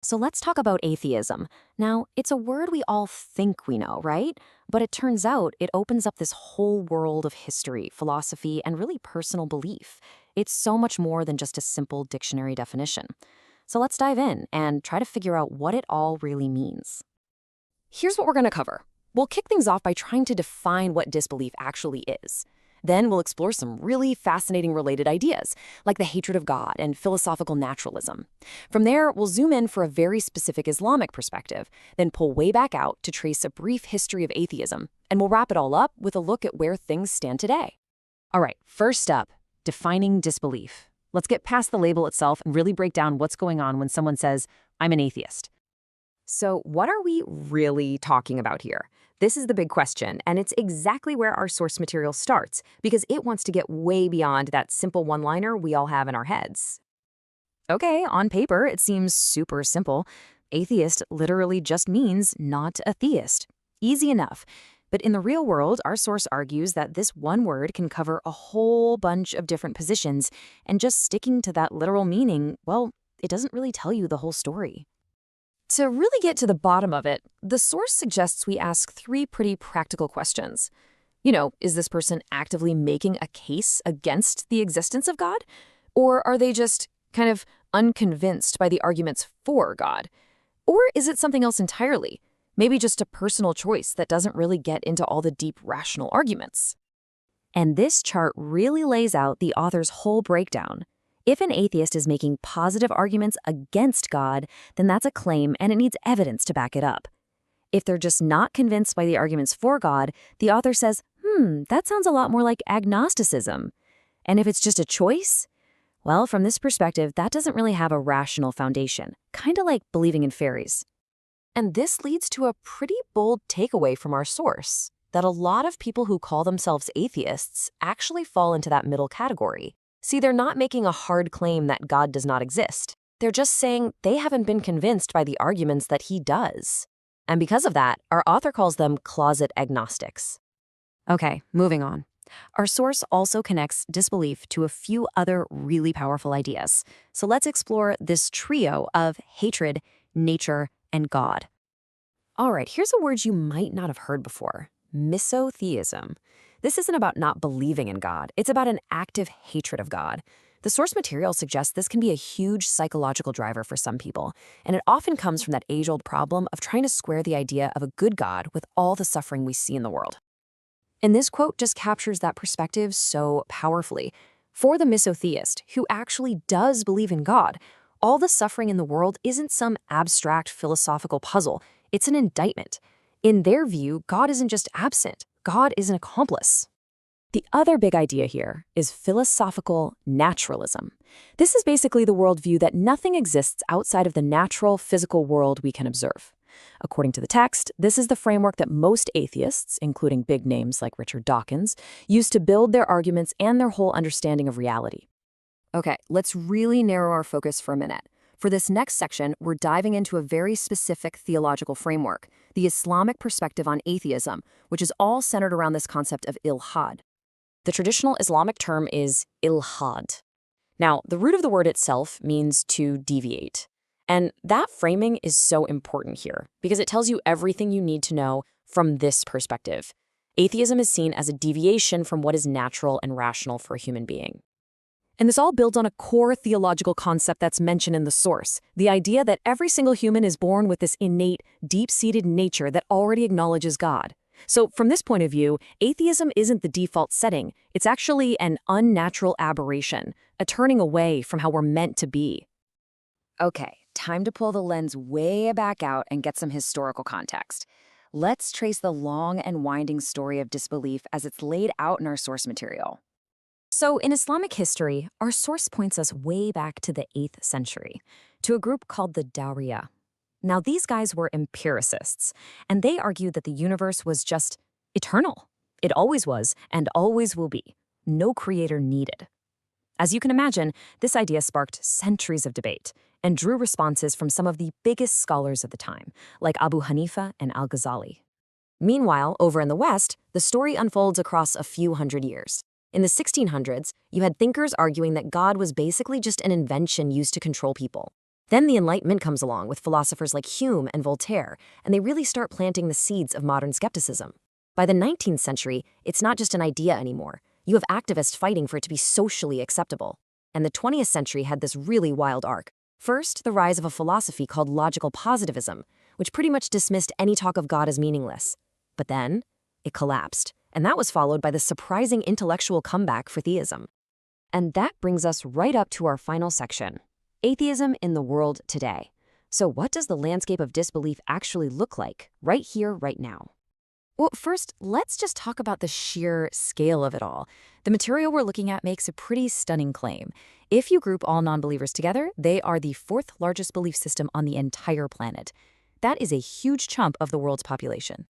So let's talk about atheism. Now, it's a word we all think we know, right? But it turns out it opens up this whole world of history, philosophy, and really personal belief. It's so much more than just a simple dictionary definition. So let's dive in and try to figure out what it all really means. Here's what we're going to cover. We'll kick things off by trying to define what disbelief actually is. Then we'll explore some really fascinating related ideas, like the hatred of God and philosophical naturalism. From there, we'll zoom in for a very specific Islamic perspective, then pull way back out to trace a brief history of atheism, and we'll wrap it all up with a look at where things stand today. All right, first up, defining disbelief. Let's get past the label itself and really break down what's going on when someone says, "I'm an atheist." So what are we really talking about here? This is the big question, and it's exactly where our source material starts, because it wants to get way beyond that simple one-liner we all have in our heads. Okay, on paper, it seems super simple. Atheist literally just means not a theist. Easy enough. But in the real world, our source argues that this one word can cover a whole bunch of different positions, and just sticking to that literal meaning, well, it doesn't really tell you the whole story. To really get to the bottom of it, the source suggests we ask three pretty practical questions. Is this person actively making a case against the existence of God? Or are they just kind of unconvinced by the arguments for God? Or is it something else entirely? Maybe just a personal choice that doesn't really get into all the deep rational arguments. And this chart really lays out the author's whole breakdown. If an atheist is making positive arguments against God, then that's a claim and it needs evidence to back it up. If they're just not convinced by the arguments for God, the author says, that sounds a lot more like agnosticism. And if it's just a choice, well, from this perspective, that doesn't really have a rational foundation, kind of like believing in fairies. And this leads to a pretty bold takeaway from our source, that a lot of people who call themselves atheists actually fall into that middle category. See, they're not making a hard claim that God does not exist. They're just saying they haven't been convinced by the arguments that he does. And because of that, our author calls them closet agnostics. Okay, moving on. Our source also connects disbelief to a few other really powerful ideas. So let's explore this trio of hatred, nature, and God. All right, here's a word you might not have heard before: misotheism. This isn't about not believing in God. It's about an active hatred of God. The source material suggests this can be a huge psychological driver for some people, and it often comes from that age-old problem of trying to square the idea of a good God with all the suffering we see in the world. And this quote just captures that perspective so powerfully. For the misotheist, who actually does believe in God, all the suffering in the world isn't some abstract philosophical puzzle. It's an indictment. In their view, God isn't just absent. God is an accomplice. The other big idea here is philosophical naturalism. This is basically the worldview that nothing exists outside of the natural physical world we can observe. According to the text, this is the framework that most atheists, including big names like Richard Dawkins, use to build their arguments and their whole understanding of reality. Okay, let's really narrow our focus for a minute. For this next section, we're diving into a very specific theological framework, the Islamic perspective on atheism, which is all centered around this concept of ilhad. The traditional Islamic term is ilhad. Now, the root of the word itself means to deviate. And that framing is so important here because it tells you everything you need to know from this perspective. Atheism is seen as a deviation from what is natural and rational for a human being. And this all builds on a core theological concept that's mentioned in the source, the idea that every single human is born with this innate, deep-seated nature that already acknowledges God. So from this point of view, atheism isn't the default setting. It's actually an unnatural aberration, a turning away from how we're meant to be. Okay, time to pull the lens way back out and get some historical context. Let's trace the long and winding story of disbelief as it's laid out in our source material. So in Islamic history, our source points us way back to the 8th century, to a group called the Dawriya. Now, these guys were empiricists, and they argued that the universe was just eternal. It always was and always will be. No creator needed. As you can imagine, this idea sparked centuries of debate and drew responses from some of the biggest scholars of the time, like Abu Hanifa and Al-Ghazali. Meanwhile, over in the West, the story unfolds across a few hundred years. In the 1600s, you had thinkers arguing that God was basically just an invention used to control people. Then the Enlightenment comes along with philosophers like Hume and Voltaire, and they really start planting the seeds of modern skepticism. By the 19th century, it's not just an idea anymore. You have activists fighting for it to be socially acceptable. And the 20th century had this really wild arc. First, the rise of a philosophy called logical positivism, which pretty much dismissed any talk of God as meaningless. But then, it collapsed, and that was followed by the surprising intellectual comeback for theism. And that brings us right up to our final section, atheism in the world today. So what does the landscape of disbelief actually look like, right here, right now? Well, first, let's just talk about the sheer scale of it all. The material we're looking at makes a pretty stunning claim. If you group all non-believers together, they are the fourth largest belief system on the entire planet. That is a huge chunk of the world's population.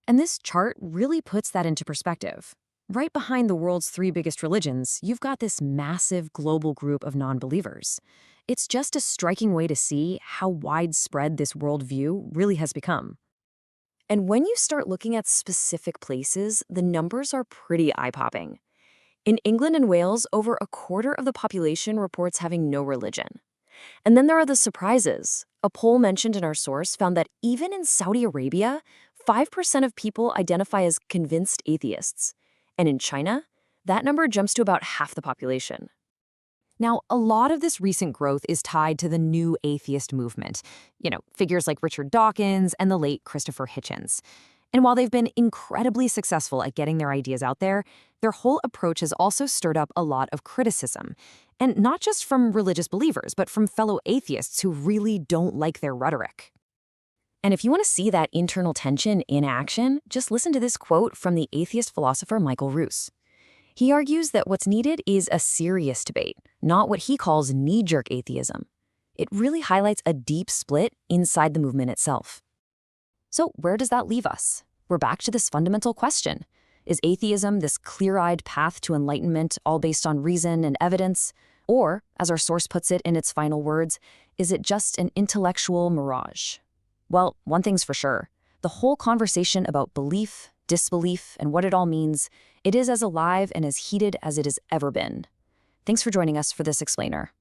And this chart really puts that into perspective. Right behind the world's three biggest religions, you've got this massive global group of non-believers. It's just a striking way to see how widespread this worldview really has become. And when you start looking at specific places, the numbers are pretty eye-popping. In England and Wales, over a quarter of the population reports having no religion. And then there are the surprises. A poll mentioned in our source found that even in Saudi Arabia, 5% of people identify as convinced atheists. And in China, that number jumps to about half the population. Now, a lot of this recent growth is tied to the new atheist movement. Figures like Richard Dawkins and the late Christopher Hitchens. And while they've been incredibly successful at getting their ideas out there, their whole approach has also stirred up a lot of criticism. And not just from religious believers, but from fellow atheists who really don't like their rhetoric. And if you want to see that internal tension in action, just listen to this quote from the atheist philosopher Michael Ruse. He argues that what's needed is a serious debate, not what he calls knee-jerk atheism. It really highlights a deep split inside the movement itself. So where does that leave us? We're back to this fundamental question. Is atheism this clear-eyed path to enlightenment all based on reason and evidence? Or, as our source puts it in its final words, is it just an intellectual mirage? Well, one thing's for sure. The whole conversation about belief, disbelief, and what it all means, it is as alive and as heated as it has ever been. Thanks for joining us for this explainer.